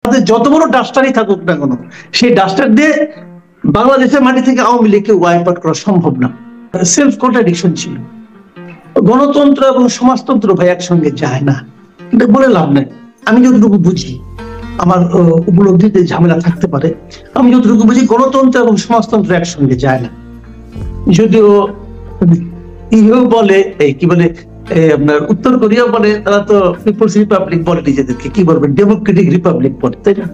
যত বড় ডাস্টারই থাকুক না কেন, সেই ডাস্টার দিয়ে বাংলাদেশের মাটি থেকে আওয়ামী লীগকে ওয়াইপ আউট করা সম্ভব না। সেলফ কন্ট্রাডিকশন ছিল। গণতন্ত্র এবং সমাজতন্ত্র ভাই একসঙ্গে যায় না, এটা বলে লাভ নাই। আমি যতটুকু বুঝি, আমার উপলব্ধিতে ঝামেলা থাকতে পারে, আমি যতটুকু বুঝি গণতন্ত্র এবং সমাজতন্ত্র একসঙ্গে যায় না। যদিও ইহো বলে, কি বলে আপনার উত্তর কোরিয়া বলে, তারা তো পিপলস রিপাবলিক বলে নিজেদেরকে, কি বলবেন ডেমোক্রেটিক রিপাবলিক বলে, তাই না?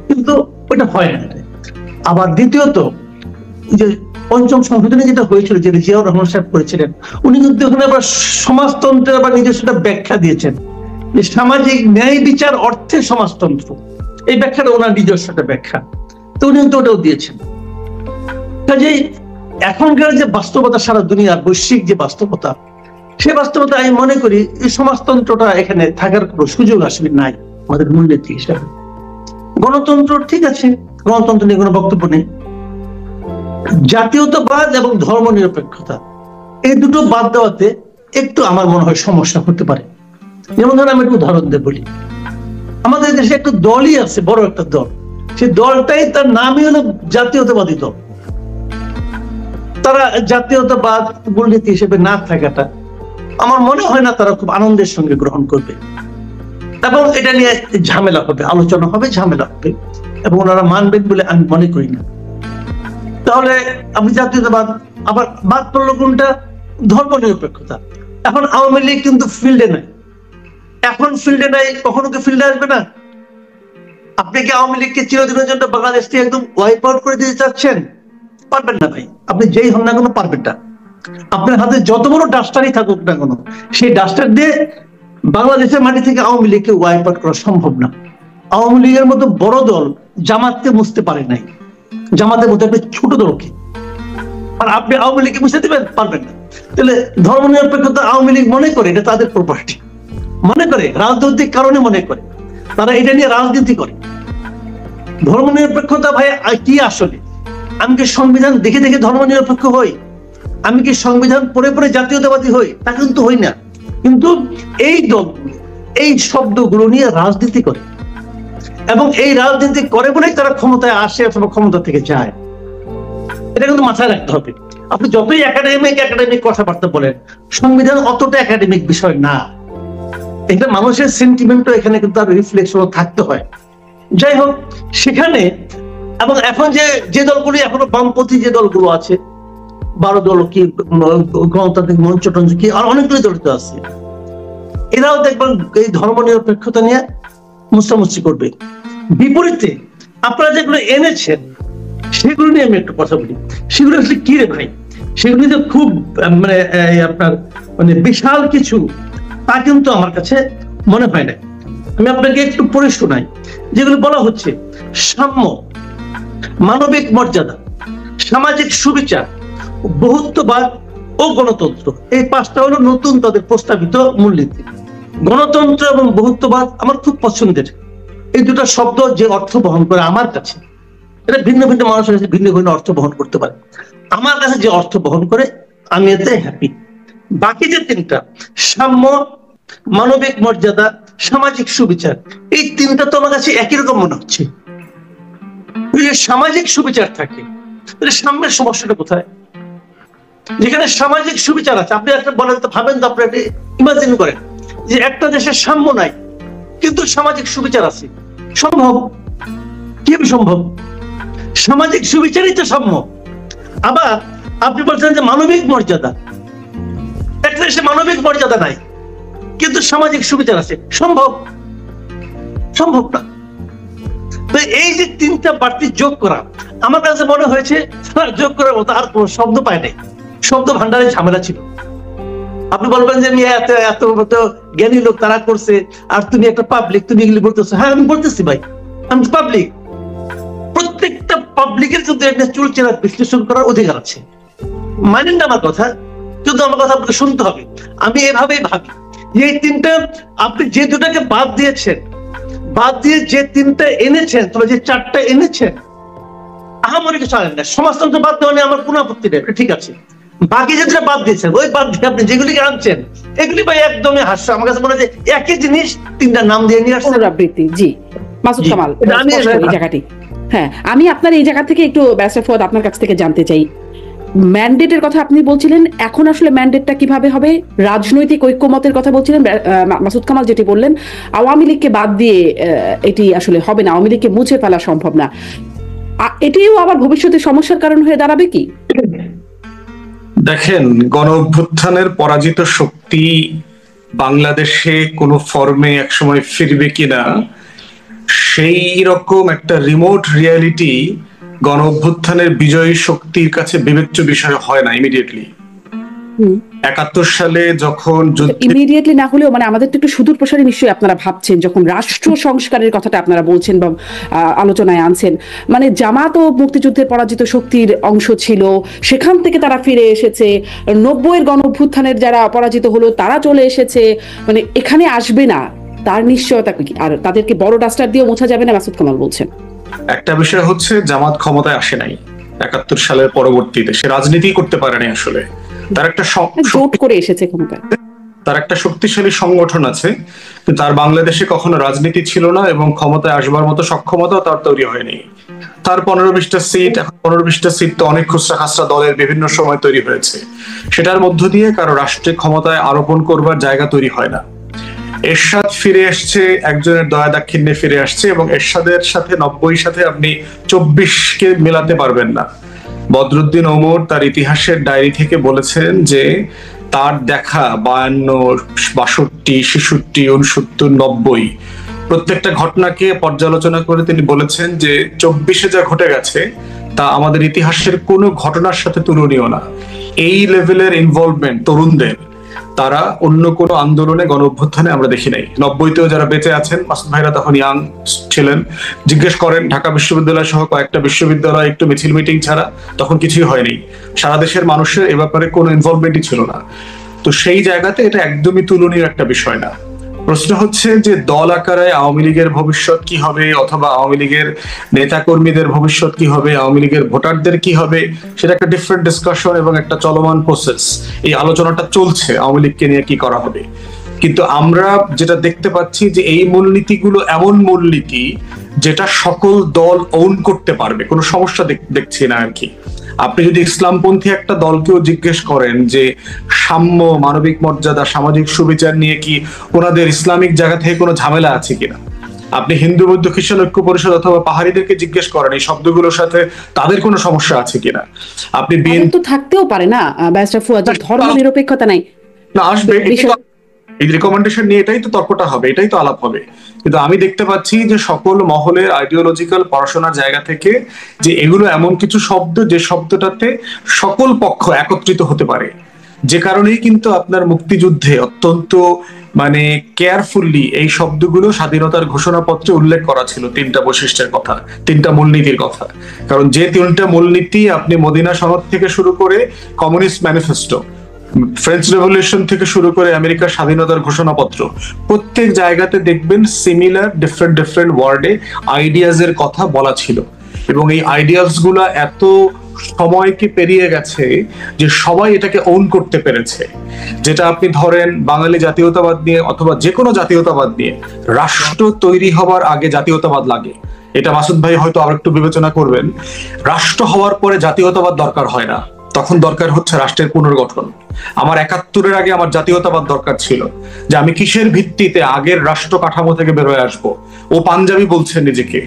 কিন্তু ওটা হয় না। আবার দ্বিতীয়ত যে পঞ্চম সংশোধনী যেটা হয়েছিল, যেটা জিয়াউর রহমান সাহেব করেছিলেন, উনি কিন্তু ওখানে আবার সমাজতন্ত্রের আবার নিজস্ব ব্যাখ্যা দিয়েছেন, যে সামাজিক ন্যায় বিচার অর্থে সমাজতন্ত্র। এই ব্যাখ্যাটা ওনার নিজস্ব একটা ব্যাখ্যা, তো উনি কিন্তু ওটাও দিয়েছেন। কাজেই এখনকার যে বাস্তবতা, সারা দুনিয়ার বৈশ্বিক যে বাস্তবতা, সেই বাস্তবতা আমি মনে করি এই সমাজতন্ত্রটা এখানে থাকার কোনো সুযোগ আসলে নাই আমাদের মূলনীতি হিসাবে। গণতন্ত্র ঠিক আছে, গণতন্ত্র নিয়ে কোনো বক্তব্য নেই। জাতীয়তাবাদ এবং ধর্ম নিরপেক্ষতা, এই দুটো বাদ দেওয়াতে একটু আমার মনে হয় সমস্যা হতে পারে। যেমন ধরেন আমি একটু উদাহরণ দিয়ে বলি, আমাদের দেশে একটা দলই আছে, বড় একটা দল, সেই দলটাই তার নামই হলো জাতীয়তাবাদী দল। তারা জাতীয়তাবাদ মূলনীতি হিসেবে না থাকাটা আমার মনে হয় না তারা খুব আনন্দের সঙ্গে গ্রহণ করবে, এবং এটা নিয়ে ঝামেলা হবে, আলোচনা হবে, ঝামেলা হবে, এবং ওনারা মানবেন বলে আমি মনে করি না। তাহলে আমি জাতীয়তাবাদ, আবার বাদ পড়লো কোনটা? ধর্ম নিরপেক্ষতা। এখন আওয়ামী লীগ কিন্তু ফিল্ডে নাই, এখন ফিল্ডে নাই, কখনো কি ফিল্ডে আসবে না? আপনি কি আওয়ামী লীগকে চিরদিনের জন্য বাংলাদেশ থেকে একদম ওয়াইপ আউট করে দিতে চাচ্ছেন? পারবেন না ভাই, আপনি যেই হন না কেন পারবেন না। আপনার হাতে যত বড় ডাস্টারই থাকুক না কেন, সেই ডাস্টার দিয়ে বাংলাদেশের মাটি থেকে আওয়ামী লীগকে ওয়াইপ আউট করা সম্ভব না। আওয়ামী লীগের মতো বড় দল জামাতকে মুছতে পারে নাই, জামাতের মতো একটা ছোট দলকে, আর আপনি আওয়ামী লীগকে মুছতে দিবেন? পারবেন না। তাহলে ধর্ম নিরপেক্ষতা আওয়ামী লীগ মনে করে এটা তাদের প্রপার্টি, মনে করে রাজনৈতিক কারণে মনে করে, তারা এটা নিয়ে রাজনীতি করে। ধর্ম নিরপেক্ষতা ভাই কি আসলে? আমি কি সংবিধান দেখে দেখে ধর্ম নিরপেক্ষ হই? আমি কি সংবিধান পড়ে পড়ে জাতীয়তাবাদী হই? তা কিন্তু হই না। কিন্তু এই দলগুলো এই শব্দগুলো নিয়ে রাজনীতি করে, এবং এই রাজনীতি করে বলেই তারা ক্ষমতায় আসে অথবা ক্ষমতা থেকে যায়। এটা কিন্তু মাথায় রাখতে হবে। আপনি যতই একাডেমিক কথাবার্তা বলেন, সংবিধান অতটা একাডেমিক বিষয় না। এটা মানুষের সেন্টিমেন্টও এখানে কিন্তু আর রিফ্লেকশন থাকতে হয়। যাই হোক, সেখানে এবং এখন যে দলগুলি এখনো বামপন্থী যে দলগুলো আছে, 12 দল কি গণতান্ত্রিক মঞ্চ টঞ্চ কি আর অনেকগুলি দলিত আছে, এরাও দেখবেন এই ধর্ম নিরপেক্ষতা নিয়ে মুস্তামুস্তি করবে। বিপরীতে আপনারা যেগুলো এনেছেন সেগুলো নিয়ে আমি একটু কথা বলি। সেগুলো আসলে কি রে ভাই? সেগুলি তো খুব মানে আপনার মানে বিশাল কিছু, তা কিন্তু আমার কাছে মনে হয় না। আমি আপনাকে একটু পড়ে শোনাই। যেগুলো বলা হচ্ছে: সাম্য, মানবিক মর্যাদা, সামাজিক সুবিচার, বহুত্ববাদ ও গণতন্ত্র, এই 5টা হলো নতুন তাদের প্রস্তাবিত মূলনীতি। গণতন্ত্র এবং বহুত্ববাদ আমার খুব পছন্দের। এই দুটো শব্দ যে অর্থ বহন করে আমার কাছে, এটা ভিন্ন ভিন্ন মানুষের কাছে ভিন্ন ভিন্ন অর্থ বহন করতে পারে। আমার কাছে যে অর্থ বহন করে আমি এতে হ্যাপি। বাকি যে 3টা, সাম্য, মানবিক মর্যাদা, সামাজিক সুবিচার, এই 3টা তো আমার কাছে একই রকম মনে হচ্ছে। সামাজিক সুবিচার থাকে, সাম্যের সমস্যাটা কোথায়? যেখানে সামাজিক সুবিচার আছে, আপনি একটা বলেন তো, ভাবেন তো, আপনি একটা ইমাজিন করেন যে একটা দেশের সাম্য নাই কিন্তু সামাজিক সুবিচার আছে। সম্ভব? কিভাবে সম্ভব? সামাজিক সুবিচারই তো সাম্য। আবার আপনি বলছেন যে মানবিক মর্যাদা, একটা দেশে মানবিক মর্যাদা নাই কিন্তু সামাজিক সুবিচার আছে। সম্ভব? সম্ভব না। তো এই যে 3টা বাড়তি যোগ করা, আমার কাছে মনে হয়েছে যোগ করার মতো আর কোনো শব্দ পায় নাই। শব্দ ভান্ডারে ঝামেলা ছিল। আপনি বলবেন যে এত জ্ঞানী লোক তারা করছে, আর তুমি একটা পাবলিক, তুমি এগুলি বলতেছো। হ্যাঁ, আমি বলতেছি ভাই, আমি পাবলিক। প্রত্যেকটা পাবলিকের কিন্তু একটা চুলচেরা বিশ্লেষণ করার অধিকার আছে। মানেন না আমার কথা? কিন্তু আমার কথা আপনাকে শুনতে হবে। আমি এভাবেই ভাবি যে এই 3টা, আপনি যে 2টাকে বাদ দিয়েছেন, বাদ দিয়ে যে 3টা এনেছেন, তবে যে 4টা এনেছেন, আহামরি কিছু আনেন না। সমাজতন্ত্র বাদ দেওয়া নিয়ে আমার কোনো আপত্তি নেই, ঠিক আছে। বাকি যেটা বাদ দিয়েছেন, ওই বাদ দিয়ে আপনি যেগুলিকে আনছেন, এগুলি ভাই একদমই হাস্য। আমার কাছে মনে হয় যে একই জিনিস 3টা নাম দিয়ে নিয়ে আসছেন। পুনরাবৃত্তি। জি, মাসুদ কামাল এই জায়গাটি, হ্যাঁ আমি আপনার এই জায়গা থেকে একটু ব্যারিস্টার ফুয়াদ আপনার কাছ থেকে জানতে চাই, ম্যান্ডেটের কথা আপনি বলছিলেন, এখন আসলে ম্যান্ডেটটা কিভাবে হবে? রাজনৈতিক ঐক্যমতের কথা বলছিলেন মাসুদ কামাল, যেটি বললেন আওয়ামী লীগকে বাদ দিয়ে এটি আসলে হবে না, আওয়ামী লীগকে মুছে ফেলা সম্ভব না, এটিও আবার ভবিষ্যতে সমস্যার কারণ হয়ে দাঁড়াবে কি? দেখেন, গণ অভ্যুত্থানের পরাজিত শক্তি বাংলাদেশে কোনো ফর্মে একসময় ফিরবে কিনা সেই রকম একটা রিমোট রিয়ালিটি গণ অভ্যুত্থানের বিজয়ী শক্তির কাছে বিবেচ্য বিষয় হয় না ইমিডিয়েটলি। ৭১ সালে যখন ইমিডিয়েটলি না হলেও মানে আমাদের তো একটু সুদূর প্রসারী নিশ্চয়ই আপনারা ভাবছেন, যখন রাষ্ট্র সংস্কারের কথাটা আপনারা বলছেন বা আলোচনায় আনছেন, মানে জামাত ও মুক্তিযুদ্ধের পরাজিত শক্তির অংশ ছিল, সেখান থেকে তারা ফিরে এসেছে, ৯০-এর গণ অভ্যুত্থানের যারা পরাজিত হলো তারা চলে এসেছে, মানে এখানে আসবে না তার নিশ্চয়তা কি? আর তাদেরকে বড় ডাস্টার দিয়ে মোছা যাবে না, মাসুদ কামাল বলছেন। একটা বিষয় হচ্ছে জামাত ক্ষমতায় আসে নাই ৭১ সালের পরবর্তীতে, সে রাজনীতি করতে পারেনি আসলে, তার একটা জোট করে এসেছে ক্ষমতায়, তার একটা শক্তিশালী সংগঠন আছে, কিন্তু তার বাংলাদেশে কখনো রাজনীতি ছিল না এবং ক্ষমতায় আসবার মতো সক্ষমতাও তার তৈরি হয়নি। তার ১৫-২০টা সিট, এখন ১৫-২০টা সিট তো অনেক খুচরা খাসরা দলের বিভিন্ন সময় তৈরি হয়েছে, সেটার মধ্য দিয়ে কারো রাষ্ট্রে ক্ষমতায় আরোপণ করবার জায়গা তৈরি হয় না। এরশাদ ফিরে আসছে, একজনের দয়া দাক্ষিণ্যে ফিরে আসছে, এবং এরশাদের সাথে ৯০ সাথে আপনি ২৪-কে মেলাতে পারবেন না। বদরুদ্দিন ওমর তার ইতিহাসের ডায়েরি থেকে বলেছেন যে তার দেখা ৫২, ৬২, ৬৬, ৬৯, ৯০ প্রত্যেকটা ঘটনাকে পর্যালোচনা করে তিনি বলেছেন যে ২৪-এ যা ঘটে গেছে তা আমাদের ইতিহাসের কোনো ঘটনার সাথে তুলনীয় না। এই লেভেলের ইনভলভমেন্ট তরুণদের তারা অন্য কোনো আন্দোলনে গণ অভ্যুত্থানে আমরা দেখি নাই। ৯০-তেও যারা বেঁচে আছেন, মাসুদ ভাইরা তখন ইয়াং ছিলেন, জিজ্ঞেস করেন ঢাকা বিশ্ববিদ্যালয় সহ কয়েকটা বিশ্ববিদ্যালয় একটু মিছিল মিটিং ছাড়া তখন কিছুই হয়নি, সারা দেশের মানুষের এ ব্যাপারে কোনো ইনভলভমেন্টই ছিল না। তো সেই জায়গাতে এটা একদমই তুলনীয় একটা বিষয় না। প্রশ্ন হচ্ছে যে দল আকারে আওয়ামী লীগের ভবিষ্যৎ কি হবে, অথবা আওয়ামী লীগের নেতা কর্মীদের ভবিষ্যৎ কি হবে, আওয়ামী লীগের ভোটারদের কি হবে, সেটা একটা ডিফারেন্ট ডিসকাশন এবং একটা চলমান প্রসেস। এই আলোচনাটা চলছে আওয়ামী লীগকে নিয়ে কি করা হবে, কিন্তু আমরা যেটা দেখতে পাচ্ছি যে এই মূলনীতিগুলো এমন মূলনীতি যেটা সকল দল ওন করতে পারবে, কোনো সমস্যা দেখছি না আর কি। আপনি যদি ইসলামপন্থী একটা দলকেও জিজ্ঞেস করেন যে সাম্য, মানবিক মর্যাদা, সামাজিক সুবিচার নিয়ে কি ওনাদের ইসলামিক জায়গা থেকে কোনো ঝামেলা আছে কিনা, আপনি হিন্দু বৌদ্ধ খ্রিস্টান ঐক্য পরিষদ অথবা পাহাড়িদেরকে জিজ্ঞেস করেন এই শব্দগুলোর সাথে তাদের কোনো সমস্যা আছে কিনা, আপনি তো থাকতেও পারে না ব্যারিস্টার ফুয়াদ, ধর্ম নিরপেক্ষতা নাই না, আসবে এই রিকমেন্ডেশন নিয়ে, এটাই তো তর্কটা হবে, এটাই তো আলাপ হবে। কিন্তু আমি দেখতে পাচ্ছি যে সকল মহলের আইডিওলজিক্যাল পড়াশোনার জায়গা থেকে যে এগুলো এমন কিছু শব্দ যে শব্দটাতে সকল পক্ষ একত্রিত হতে পারে, যে কারণেই কিন্তু আপনার মুক্তিযুদ্ধে অত্যন্ত মানে কেয়ারফুললি এই শব্দগুলো স্বাধীনতার ঘোষণাপত্রে উল্লেখ করা ছিল, ৩টা বৈশিষ্ট্যের কথা, ৩টা মূলনীতির কথা। কারণ যে ৩টা মূলনীতি আপনি মদিনা সনদ থেকে শুরু করে কমিউনিস্ট ম্যানিফেস্টো, ফ্রেঞ্চ রেভলিউশন থেকে শুরু করে আমেরিকার স্বাধীনতার ঘোষণাপত্র, প্রত্যেক জায়গাতে দেখবেন সিমিলার ডিফারেন্ট ওয়ার্ডে আইডিয়াজ এর কথা বলা ছিল, এবং এই আইডিয়াস গুলা এত সময়কে পেরিয়ে গেছে যে সবাই এটাকে ওন করতে পেরেছে। যেটা আপনি ধরেন বাঙালি জাতীয়তাবাদ নিয়ে অথবা যে কোনো জাতীয়তাবাদ নিয়ে, রাষ্ট্র তৈরি হবার আগে জাতীয়তাবাদ লাগে, এটা মাসুদ ভাই হয়তো আর একটু বিবেচনা করবেন। রাষ্ট্র হওয়ার পরে জাতীয়তাবাদ দরকার হয় না, তখন দরকার হচ্ছে রাষ্ট্রের পুনর্গঠন। আমার ৭১-এর আগে আমার জাতীয়তাবাদ দরকার ছিল, যে আমি কিসের ভিত্তিতে আগের রাষ্ট্র কাঠামো থেকে বেরোয় আসবো। ও পাঞ্জাবি বলছে নিজেকে,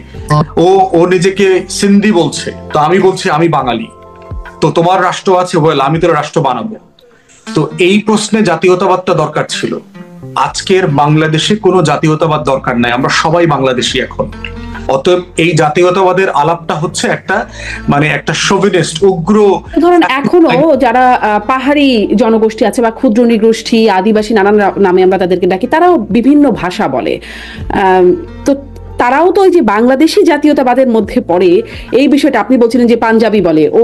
ও নিজেকে সিন্ধি বলছে, তো আমি বলছি আমি বাঙালি, তো তোমার রাষ্ট্র আছে বলে আমি তোর রাষ্ট্র বানাবো। তো এই প্রশ্নে জাতীয়তাবাদটা দরকার ছিল। আজকের বাংলাদেশে কোনো জাতীয়তাবাদ দরকার নাই, আমরা সবাই বাংলাদেশী এখন। অতএব এই জাতীয়তাবাদের আলাপটা হচ্ছে একটা মানে একটা শোভিনিস্ট উগ্র। ধরেন এখনো যারা পাহাড়ি জনগোষ্ঠী আছে বা ক্ষুদ্র নৃগোষ্ঠী, আদিবাসী, নানান নামে আমরা তাদেরকে ডাকি, তারাও বিভিন্ন ভাষা বলে, তো তারাও তো ওই যে বাংলাদেশি জাতীয়তাবাদের মধ্যে পড়ে। এই বিষয়টা আপনি বলছিলেন যে পাঞ্জাবি বলে, ও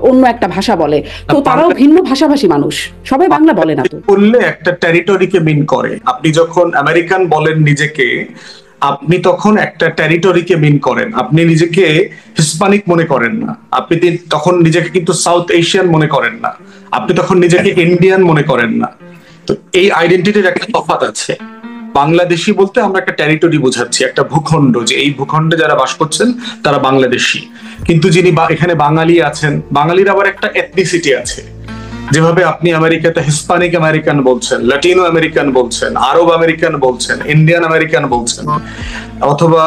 অন্য একটা ভাষা বলে, তো তারাও ভিন্ন ভাষাভাষী মানুষ, সবাই বাংলা বলে না। তো বললে একটা টেরিটরিকে মিন করে। আপনি যখন আমেরিকান বলেন নিজেকে, আপনি তখন একটা টেরিটরিকে মিন করেন, আপনি নিজেকে হিসপানিক মনে করেন না, আপনি তখন নিজেকে কিন্তু সাউথ এশিয়ান মনে করেন না, আপনি তখন নিজেকে ইন্ডিয়ান মনে করেন না। তো এই আইডেন্টিটির একটা তফাৎ আছে। বাংলাদেশি বলতে আমরা একটা টেরিটরি বোঝাচ্ছি, একটা ভূখণ্ড, যে এই ভূখণ্ডে যারা বাস করছেন তারা বাংলাদেশি। কিন্তু যিনি এখানে বাঙালি আছেন, বাঙালির আবার একটা এথনিসিটি আছে। যেভাবে আপনি আমেরিকাতে হিস্পানিক আমেরিকান বলছেন, ল্যাটিনো আমেরিকান বলছেন, আরব আমেরিকান বলছেন, ইন্ডিয়ান আমেরিকান বলছেন, অথবা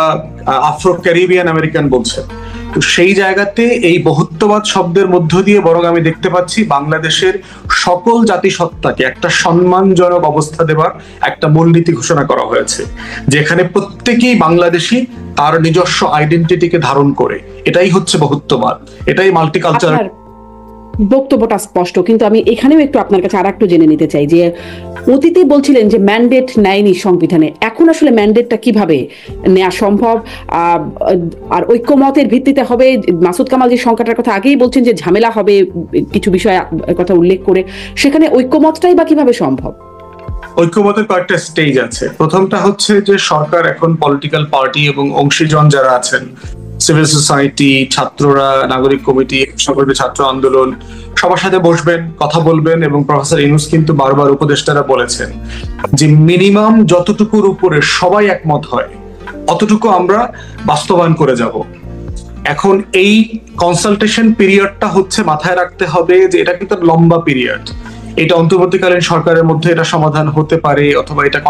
আফ্রো ক্যারিবিয়ান আমেরিকান বলছেন, তো সেই জায়গাতে এই বহুত্ববাদ শব্দের মধ্য দিয়ে বরং আমি দেখতে পাচ্ছি বাংলাদেশের সকল জাতিসত্তাকে একটা সম্মানজনক অবস্থা দেবার একটা মূলনীতি ঘোষণা করা হয়েছে, যেখানে প্রত্যেকেই বাংলাদেশী তার নিজস্ব আইডেন্টিটিকে ধারণ করে। এটাই হচ্ছে বহুত্ববাদ, এটাই মাল্টিকালচারাল। আপনার বক্তব্যটা স্পষ্ট, কিন্তু আমি এখানেও একটু আপনার কাছে আর একটু জেনে নিতে চাই যে অতীতে বলছিলেন যে ম্যান্ডেট নেয়নি সংবিধানে, এখন আসলে ম্যান্ডেটটা কিভাবে নেওয়া সম্ভব? আর ঐক্যমতের ভিত্তিতে হবে। মাসুদ কামাল যে সংখ্যাটার কথা আগেই বলছেন যে ঝামেলা হবে কিছু বিষয় কথা উল্লেখ করে, সেখানে ঐক্যমতটাই বা কিভাবে সম্ভব? ঐক্যমতের কয়েকটা স্টেজ আছে। প্রথমটা হচ্ছে যে সরকার এখন পলিটিক্যাল পার্টি এবং অংশীজন যারা আছেন, সিভিল সোসাইটি, ছাত্ররা, নাগরিক কমিটি, সকল ছাত্র আন্দোলন, সবার সাথে বসবেন, কথা বলবেন। এবং প্রফেসর ইউনূস কিন্তু বারবার উপদেষ্টারা বলেছেন যে মিনিমাম যতটুকুর উপরে সবাই একমত হয় অতটুকু আমরা বাস্তবায়ন করে যাব। এখন এই কনসালটেশন পিরিয়ডটা হচ্ছে মাথায় রাখতে হবে যে এটা কিন্তু লম্বা পিরিয়ড। এটা অন্তর্বর্তীকালীন সরকারের মধ্যে এটা সমাধান হতে পারে, অথবা এটা